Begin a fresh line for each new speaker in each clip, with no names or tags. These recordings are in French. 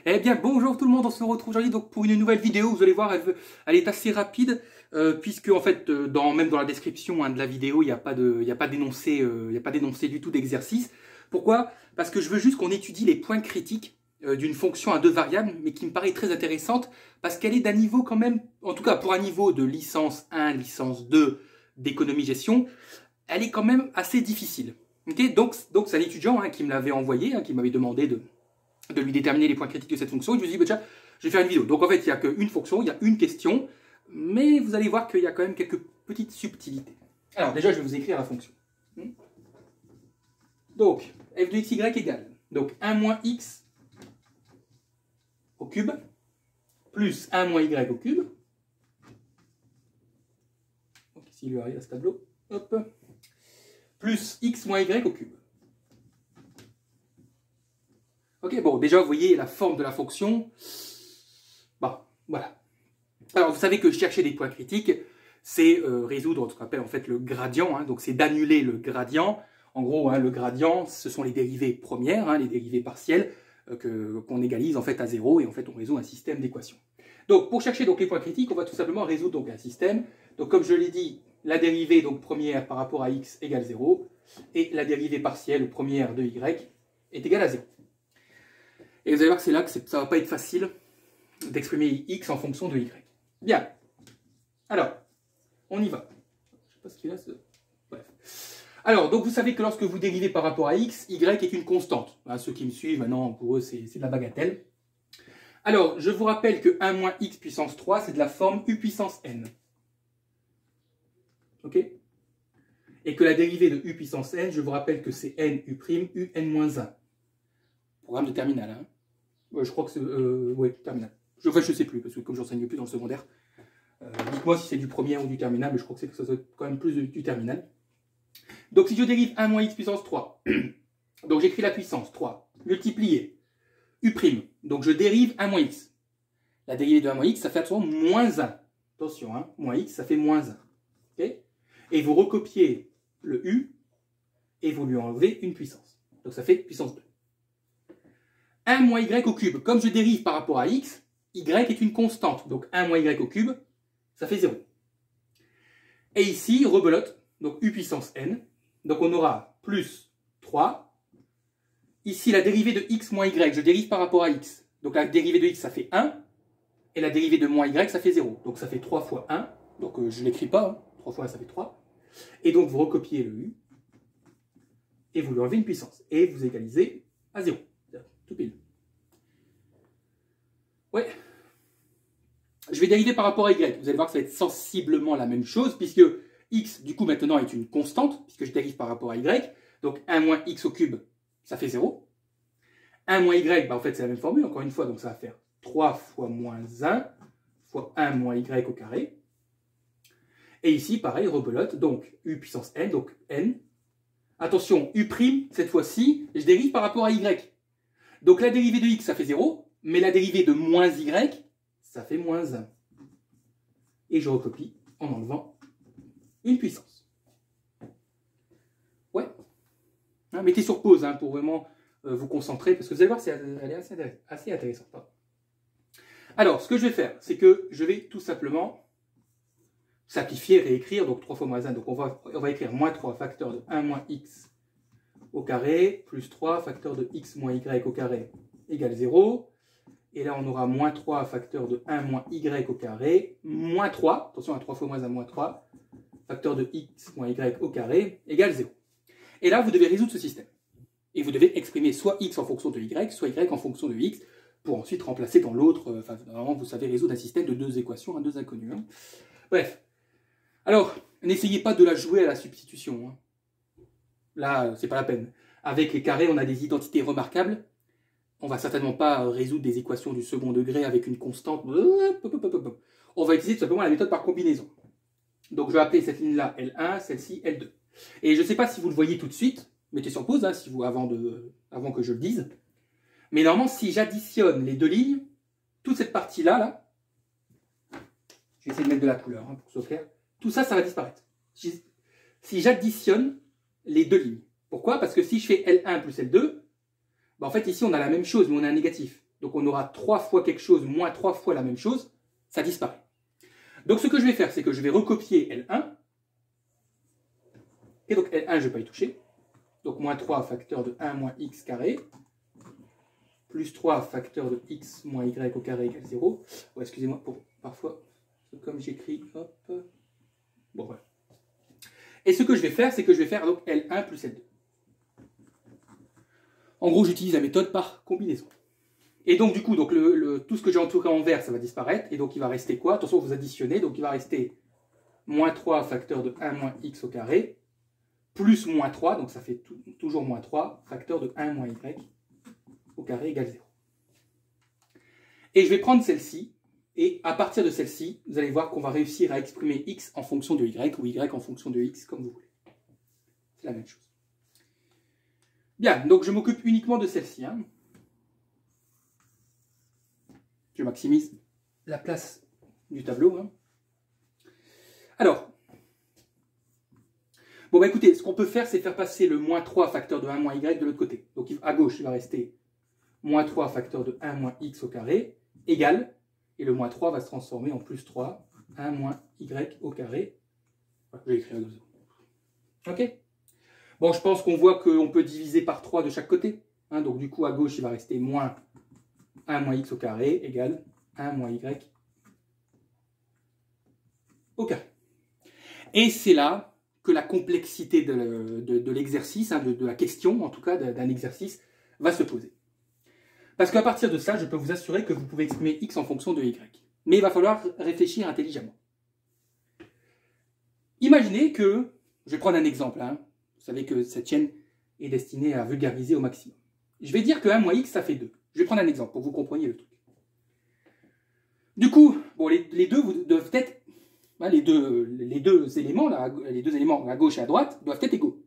Eh bien, bonjour tout le monde, on se retrouve aujourd'hui donc pour une nouvelle vidéo. Vous allez voir, elle est assez rapide, puisque en fait, même dans la description de la vidéo, il n'y a pas d'énoncé du tout d'exercice. Pourquoi? Parce que je veux juste qu'on étudie les points critiques d'une fonction à deux variables, mais qui me paraît très intéressante, parce qu'elle est d'un niveau quand même, en tout cas pour un niveau de licence 1, licence 2 d'économie-gestion, elle est quand même assez difficile. Okay, donc c'est un étudiant qui me l'avait envoyé, qui m'avait demandé de lui déterminer les points critiques de cette fonction. Et je me suis dit, bah, tiens, je vais faire une vidéo. Donc en fait, il n'y a qu'une fonction, il y a une question, mais vous allez voir qu'il y a quand même quelques petites subtilités. Alors déjà, je vais vous écrire la fonction. Donc, f de xy égale donc 1 moins x au cube, plus 1 moins y au cube. Donc ici, il lui arrive à ce tableau. Hop. Plus x moins y au cube. Ok, bon, déjà, vous voyez la forme de la fonction. Bon, voilà. Alors, vous savez que chercher des points critiques, c'est résoudre ce qu'on appelle en fait le gradient. Donc, c'est d'annuler le gradient. En gros, le gradient, ce sont les dérivées premières, les dérivées partielles, qu'on égalise en fait à 0. Et en fait, on résout un système d'équations. Donc, pour chercher donc, les points critiques, on va tout simplement résoudre donc, un système. Donc, comme je l'ai dit, la dérivée donc, première par rapport à x égale 0. Et la dérivée partielle ou première de y est égale à 0. Et vous allez voir que c'est là que ça ne va pas être facile d'exprimer x en fonction de y. Bien. Alors, on y va. Je ne sais pas ce qu'il a. Bref. Alors, donc vous savez que lorsque vous dérivez par rapport à x, y est une constante. Ceux qui me suivent, maintenant, pour eux, c'est de la bagatelle. Alors, je vous rappelle que 1 moins x puissance 3, c'est de la forme u puissance n. Ok? Et que la dérivée de u puissance n, je vous rappelle que c'est n u prime u n moins 1. Programme de terminale. Ouais, je crois que c'est... oui, terminale. Je ne sais plus, parce que comme j'enseigne plus dans le secondaire, dites-moi si c'est du premier ou du terminal, mais je crois que ça doit être quand même plus du terminal. Donc si je dérive 1 moins x puissance 3, donc j'écris la puissance 3, multiplié, u prime, donc je dérive 1 moins x. La dérivée de 1 moins x, ça fait absolument moins 1. Attention, moins x, ça fait moins 1. Okay, et vous recopiez le u, et vous lui enlevez une puissance. Donc ça fait puissance 2. 1 moins y au cube, comme je dérive par rapport à x, y est une constante. Donc 1 moins y au cube, ça fait 0. Et ici, rebelote, donc u puissance n. Donc on aura plus 3. Ici, la dérivée de x moins y, je dérive par rapport à x. Donc la dérivée de x, ça fait 1. Et la dérivée de moins y, ça fait 0. Donc ça fait 3 fois 1. Donc je ne l'écris pas. 3 fois 1, ça fait 3. Et donc vous recopiez le u. Et vous lui enlevez une puissance. Et vous égalisez à 0. Tout pile. Ouais. Je vais dériver par rapport à y. Vous allez voir que ça va être sensiblement la même chose, puisque x, du coup, maintenant, est une constante, puisque je dérive par rapport à y. Donc, 1 moins x au cube, ça fait 0. 1 moins y, en fait, c'est la même formule, encore une fois. Donc, ça va faire 3 fois moins 1 fois 1 moins y au carré. Et ici, pareil, rebelote. Donc, u puissance n, donc n. Attention, u', cette fois-ci, je dérive par rapport à y. Donc, la dérivée de x, ça fait 0. Mais la dérivée de moins y, ça fait moins 1. Et je recopie en enlevant une puissance. Ouais. Mettez sur pause pour vraiment vous concentrer, parce que vous allez voir, elle est assez intéressante. Alors, ce que je vais faire, c'est que je vais tout simplement simplifier, réécrire. Donc, 3 fois moins 1. Donc, on va écrire moins 3 facteur de 1 moins x au carré, plus 3 facteur de x moins y au carré égale 0. Et là, on aura moins 3 facteur de 1 moins y au carré, moins 3, attention à 3 fois moins 1, moins 3, facteur de x moins y au carré égale 0. Et là, vous devez résoudre ce système. Et vous devez exprimer soit x en fonction de y, soit y en fonction de x, pour ensuite remplacer dans l'autre, enfin, vraiment, vous savez résoudre un système de deux équations, deux inconnues. Bref. Alors, n'essayez pas de la jouer à la substitution. Là, c'est pas la peine. Avec les carrés, on a des identités remarquables. On ne va certainement pas résoudre des équations du second degré avec une constante. On va utiliser tout simplement la méthode par combinaison. Donc je vais appeler cette ligne-là L1, celle-ci L2. Et je ne sais pas si vous le voyez tout de suite. Mettez sur pause avant que je le dise. Mais normalement, si j'additionne les deux lignes, toute cette partie-là, là, je vais essayer de mettre de la couleur pour que ce soit clair. Tout ça, ça va disparaître. Si j'additionne les deux lignes. Pourquoi? Parce que si je fais L1 plus L2, en fait, ici, on a la même chose, mais on a un négatif. donc on aura 3 fois quelque chose moins 3 fois la même chose, ça disparaît. Donc ce que je vais faire, c'est que je vais recopier L1, et donc L1, je ne vais pas y toucher, donc moins 3 facteur de 1 moins x carré, plus 3 facteur de x moins y au carré égale 0. Oh, excusez-moi, parfois, comme j'écris, hop, bon voilà. Et ce que je vais faire, c'est que je vais faire donc L1 plus L2. En gros, j'utilise la méthode par combinaison. Et donc, du coup, donc, tout ce que j'ai entouré en vert, ça va disparaître. Et donc, il va rester quoi? Attention, vous additionnez. Donc, il va rester moins 3 facteur de 1 moins x au carré, plus moins 3, donc ça fait toujours moins 3, facteur de 1 moins y au carré égale 0. Et je vais prendre celle-ci, et à partir de celle-ci, vous allez voir qu'on va réussir à exprimer x en fonction de y, ou y en fonction de x, comme vous voulez. C'est la même chose. Bien, donc je m'occupe uniquement de celle-ci. Hein. Je maximise la place du tableau. Hein. Alors, bon bah écoutez, ce qu'on peut faire, c'est faire passer le moins 3 facteur de 1 moins y de l'autre côté. Donc à gauche, il va rester moins 3 facteur de 1 moins x au carré, égale, et le moins 3 va se transformer en plus 3, 1 moins y au carré. Voilà, je vais écrire comme ça. Ok. Bon, je pense qu'on voit qu'on peut diviser par 3 de chaque côté. Hein, donc du coup, à gauche, il va rester moins 1 moins x au carré égale 1 moins y au carré. Et c'est là que la complexité de l'exercice, hein, de la question, en tout cas d'un exercice, va se poser. Parce qu'à partir de ça, je peux vous assurer que vous pouvez exprimer x en fonction de y. Mais il va falloir réfléchir intelligemment. Imaginez que, je vais prendre un exemple, hein, vous savez que cette chaîne est destinée à vulgariser au maximum. Je vais dire que 1 moins x, ça fait 2. Je vais prendre un exemple pour que vous compreniez le truc. Du coup, bon, les deux doivent être, hein, les deux éléments à gauche et à droite doivent être égaux.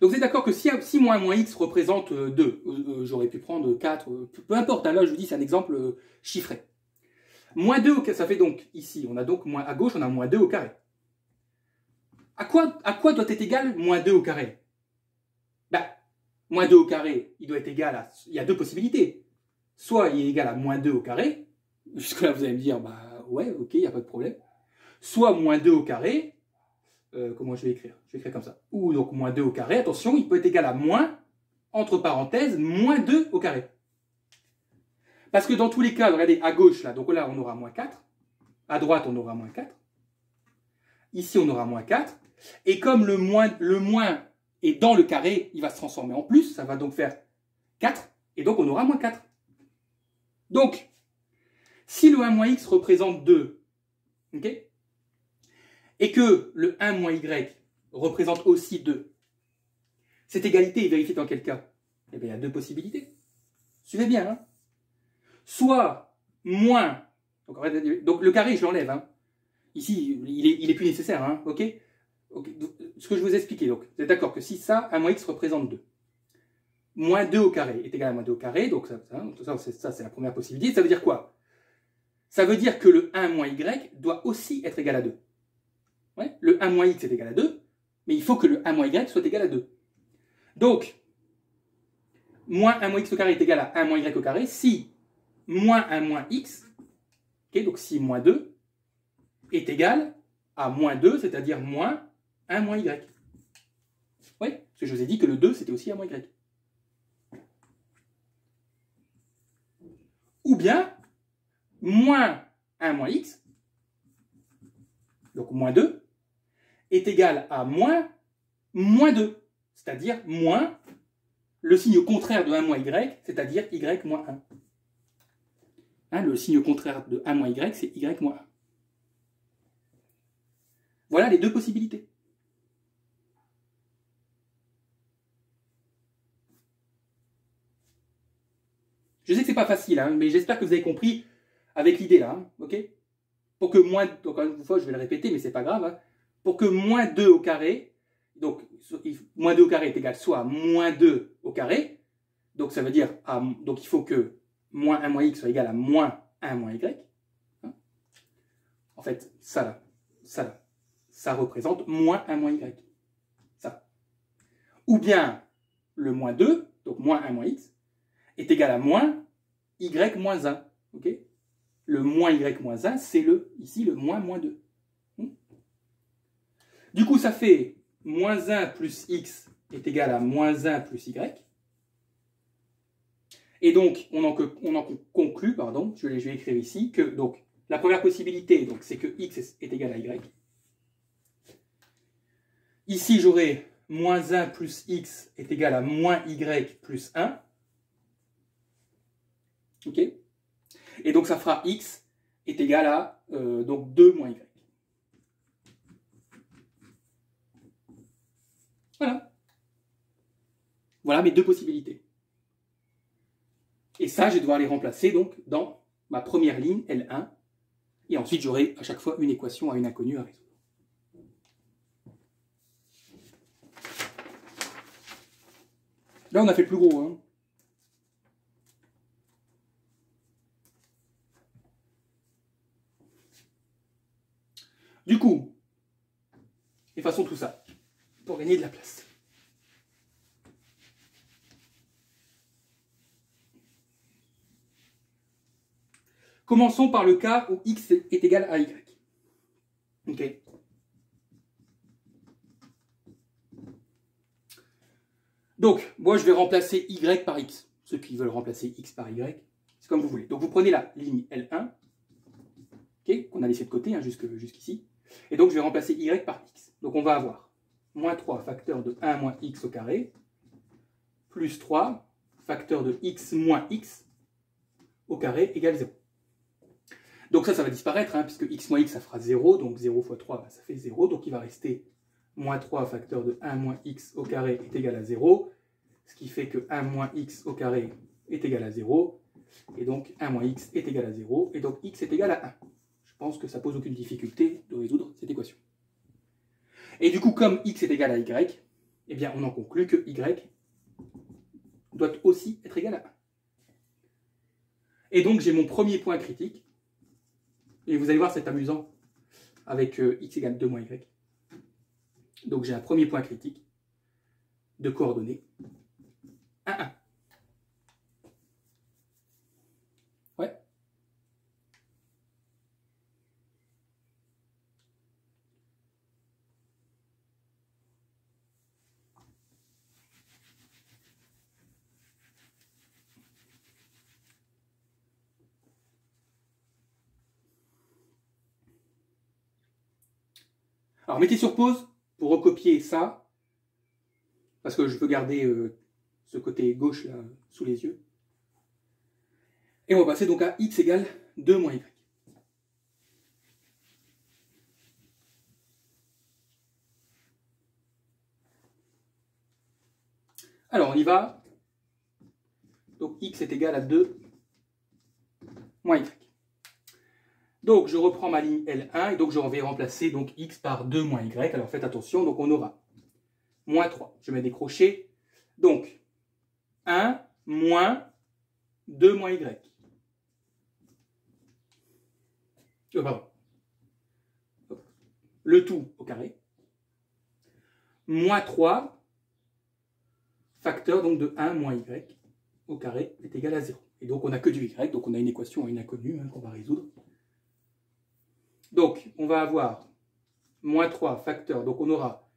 Donc vous êtes d'accord que si moins 1 moins x représente 2, j'aurais pu prendre 4, peu importe, hein, là je vous dis c'est un exemple chiffré. Moins 2, ça fait donc, ici, on a donc moins, à gauche on a moins 2 au carré. À quoi doit être égal moins 2 au carré? Ben, moins 2 au carré, il doit être égal à... Il y a deux possibilités. Soit il est égal à moins 2 au carré, jusque là vous allez me dire, bah ouais, ok, il n'y a pas de problème. Soit moins 2 au carré, comment je vais écrire? Je vais écrire comme ça. Ou donc moins 2 au carré, attention, il peut être égal à moins, entre parenthèses, moins 2 au carré. Parce que dans tous les cas, regardez, à gauche, là, donc là on aura moins 4, à droite on aura moins 4, ici on aura moins 4, et comme le moins est dans le carré, il va se transformer en plus, ça va donc faire 4, et donc on aura moins 4. Donc, si le 1 moins x représente 2, ok, et que le 1 moins y représente aussi 2, cette égalité est vérifiée dans quel cas? Eh bien, il y a deux possibilités. Suivez bien. Hein, soit moins, donc le carré, je l'enlève. Hein. Ici, il est plus nécessaire. Hein, ok, donc, ce que je vous ai expliqué, donc, vous êtes d'accord que si ça, 1 moins x représente 2, moins 2 au carré est égal à moins 2 au carré, donc ça c'est la première possibilité. Ça veut dire quoi? Ça veut dire que le 1 moins y doit aussi être égal à 2. Ouais, le 1 moins x est égal à 2, mais il faut que le 1 moins y soit égal à 2. Donc, moins 1 moins x au carré est égal à 1 moins y au carré si moins 1 moins x, okay, donc si moins 2, est égal à moins 2, c'est-à-dire moins 1 moins y. Oui, parce que je vous ai dit que le 2, c'était aussi 1 moins y. Ou bien, moins 1 moins x, donc moins 2, est égal à moins 2, c'est-à-dire moins le signe contraire de 1 moins y, c'est-à-dire y moins 1. Hein, le signe contraire de 1 moins y, c'est y moins 1. Voilà les deux possibilités. Je sais que c'est pas facile, hein, mais j'espère que vous avez compris avec l'idée là, hein, ok? Pour que moins, donc une fois je vais le répéter, mais c'est pas grave, hein, pour que moins 2 au carré, donc moins 2 au carré est égal soit à moins 2 au carré, donc ça veut dire, donc il faut que moins 1 moins x soit égal à moins 1 moins y. Hein. En fait, ça là, ça représente moins 1 moins y. Ça. Ou bien le moins 2, donc moins 1 moins x, est égal à moins y moins 1. Ok, le moins y moins 1, c'est ici le moins 2. Du coup, ça fait moins 1 plus x est égal à moins 1 plus y. Et donc, on en conclut, pardon, je vais écrire ici, que donc, la première possibilité, c'est que x est égal à y. Ici, j'aurai moins 1 plus x est égal à moins y plus 1. Ok. Et donc, ça fera x est égal à donc 2 moins y. Voilà. Voilà mes deux possibilités. Et ça, je vais devoir les remplacer donc dans ma première ligne, L1. Et ensuite, j'aurai à chaque fois une équation à une inconnue à résoudre. Là, on a fait le plus gros. Hein. Du coup, effaçons tout ça pour gagner de la place. Commençons par le cas où x est égal à y. Ok. Donc, moi, je vais remplacer y par x. Ceux qui veulent remplacer x par y, c'est comme vous voulez. Donc, vous prenez la ligne L1, okay, qu'on a laissé de côté hein, jusqu'ici. Et donc, je vais remplacer y par x. Donc, on va avoir moins 3 facteur de 1 moins x au carré, plus 3 facteur de x moins x au carré égale 0. Donc ça va disparaître, hein, puisque x moins x, ça fera 0. Donc 0 fois 3, ça fait 0. Donc il va rester moins 3 facteur de 1 moins x au carré est égal à 0. Ce qui fait que 1 moins x au carré est égal à 0. Et donc 1 moins x est égal à 0. Et donc x est égal à 1. Je pense que ça pose aucune difficulté de résoudre cette équation. Et du coup, comme x est égal à y, eh bien on en conclut que y doit aussi être égal à 1. Et donc j'ai mon premier point critique. Et vous allez voir, c'est amusant avec x égale 2 moins y. Donc j'ai un premier point critique de coordonnées 1, 1. Ouais. Alors mettez sur pause pour recopier ça, parce que je veux garder ce côté gauche là sous les yeux. Et on va passer donc à x égale 2 moins y. Alors on y va. Donc x est égal à 2 moins y. Donc je reprends ma ligne L1 et donc je vais remplacer donc x par 2 moins y. Alors faites attention, donc on aura moins 3. Je mets des crochets. Donc 1 moins 2 moins y. Pardon. Le tout au carré. Moins 3 facteur donc de 1 moins y au carré est égal à 0. Et donc on n'a que du y, donc on a une équation à une inconnue hein, qu'on va résoudre. Donc on va avoir moins 3 facteur, donc on aura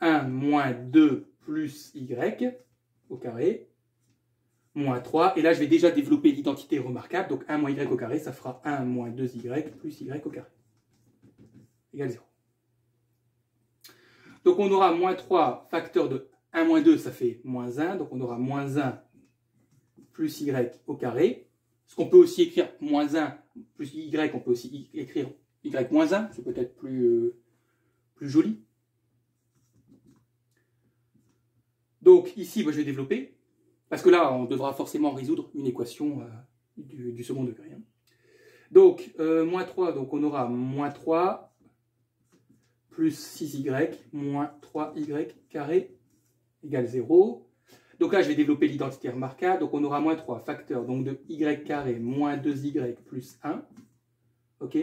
1 moins 2 plus y au carré, moins 3, et là je vais déjà développer l'identité remarquable, donc 1 moins y au carré, ça fera 1 moins 2y plus y au carré, égale 0. Donc on aura moins 3 facteur de 1 moins 2, ça fait moins 1, donc on aura moins 1 plus y au carré. Ce qu'on peut aussi écrire moins 1 plus y, on peut aussi écrire y moins 1, c'est peut-être plus joli. Donc ici, je vais développer, parce que là, on devra forcément résoudre une équation du second degré. Hein. Donc, moins 3, donc on aura moins 3 plus 6y moins 3y carré égale 0. Donc là, je vais développer l'identité remarquable. Donc on aura moins 3 facteur donc de y carré moins 2y plus 1. Ok.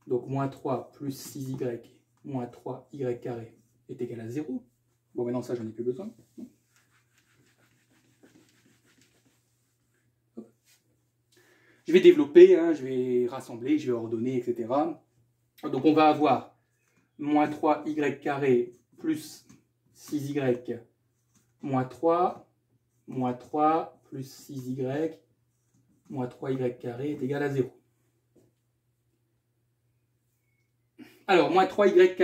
Donc moins 3 plus 6y moins 3y carré est égal à 0. Bon, maintenant ça, j'en ai plus besoin. Je vais développer, hein, je vais rassembler, je vais ordonner, etc. Donc on va avoir moins 3y carré plus 6y moins 3 plus 6y moins 3y carré est égal à 0. Alors, moins 3y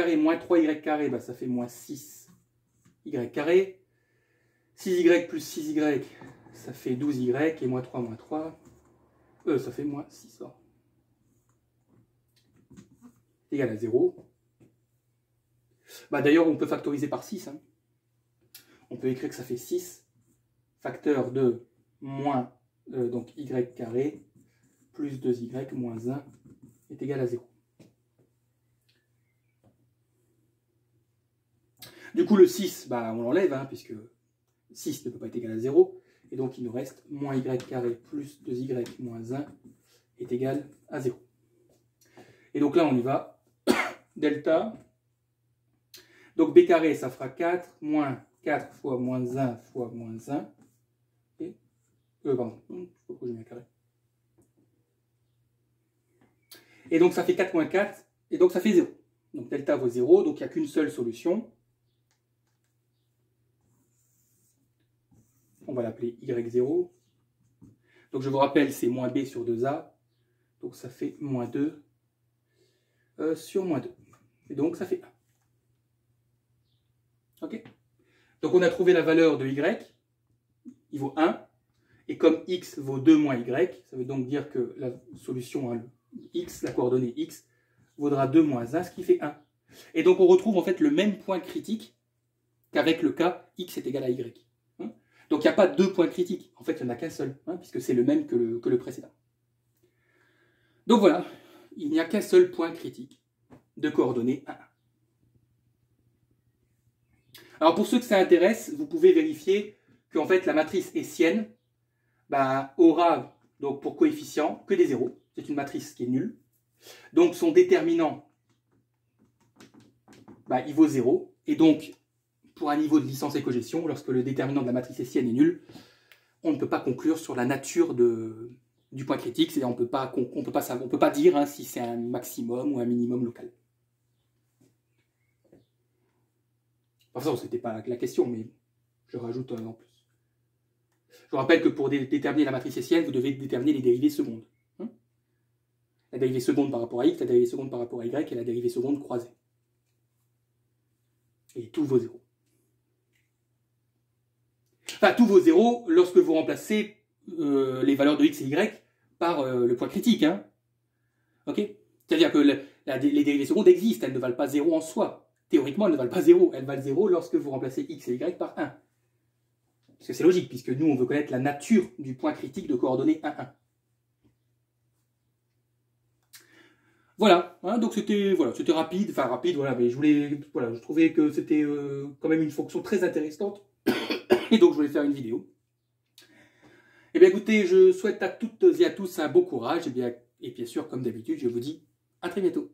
carré, bah, ça fait moins 6y carré. 6y plus 6y, ça fait 12y, et moins 3, ça fait moins 6. Égal à 0. Bah, d'ailleurs, on peut factoriser par 6. Hein. On peut écrire que ça fait 6, facteur de moins donc y carré plus 2y moins 1 est égal à 0. Du coup, le 6, bah, on l'enlève, hein, puisque 6 ne peut pas être égal à 0. Et donc, il nous reste moins y carré plus 2y moins 1 est égal à 0. Et donc là, on y va. Delta. Donc, b carré, ça fera 4 moins 4 fois moins 1 fois moins 1. Et, pardon, je sais pas pourquoi j'ai mis un carré. Et donc, ça fait 4 moins 4, et donc ça fait 0. Donc, delta vaut 0, donc il n'y a qu'une seule solution. On va l'appeler y0. Donc je vous rappelle, c'est moins b sur 2a. Donc ça fait moins 2 sur moins 2. Et donc ça fait 1. Ok. Donc on a trouvé la valeur de y. Il vaut 1. Et comme x vaut 2 moins y, ça veut donc dire que la solution, hein, x, la coordonnée x, vaudra 2 moins 1, ce qui fait 1. Et donc on retrouve en fait le même point critique qu'avec le cas x est égal à y. Donc il n'y a pas deux points critiques, en fait il n'y en a qu'un seul, hein, puisque c'est le même que le précédent. Donc voilà, il n'y a qu'un seul point critique de coordonnées 1, 1. Alors pour ceux que ça intéresse, vous pouvez vérifier qu'en fait la matrice hessienne bah, aura donc pour coefficient que des zéros. C'est une matrice qui est nulle. Donc son déterminant, bah, il vaut 0. Et donc pour un niveau de licence et cogestion, lorsque le déterminant de la matrice hessienne est nul, on ne peut pas conclure sur la nature du point critique, c'est-à-dire on ne peut pas dire hein, si c'est un maximum ou un minimum local. Enfin, ce n'était pas la question, mais je rajoute en plus. Je vous rappelle que pour déterminer la matrice hessienne, vous devez déterminer les dérivées secondes. Hein, la dérivée seconde par rapport à x, la dérivée seconde par rapport à y et la dérivée seconde croisée. Et tous vos zéros. Enfin, tous vos zéros lorsque vous remplacez les valeurs de x et y par le point critique. Hein. Ok. C'est-à-dire que les dérivées secondes existent, elles ne valent pas 0 en soi. Théoriquement, elles ne valent pas 0. Elles valent 0 lorsque vous remplacez x et y par 1. Parce que c'est logique, puisque nous, on veut connaître la nature du point critique de coordonnées 1, 1. Voilà, hein, donc c'était rapide, enfin rapide, voilà, mais je trouvais que c'était quand même une fonction très intéressante. Et donc, je voulais faire une vidéo. Eh bien, écoutez, je souhaite à toutes et à tous un beau courage. Et bien sûr, comme d'habitude, je vous dis à très bientôt.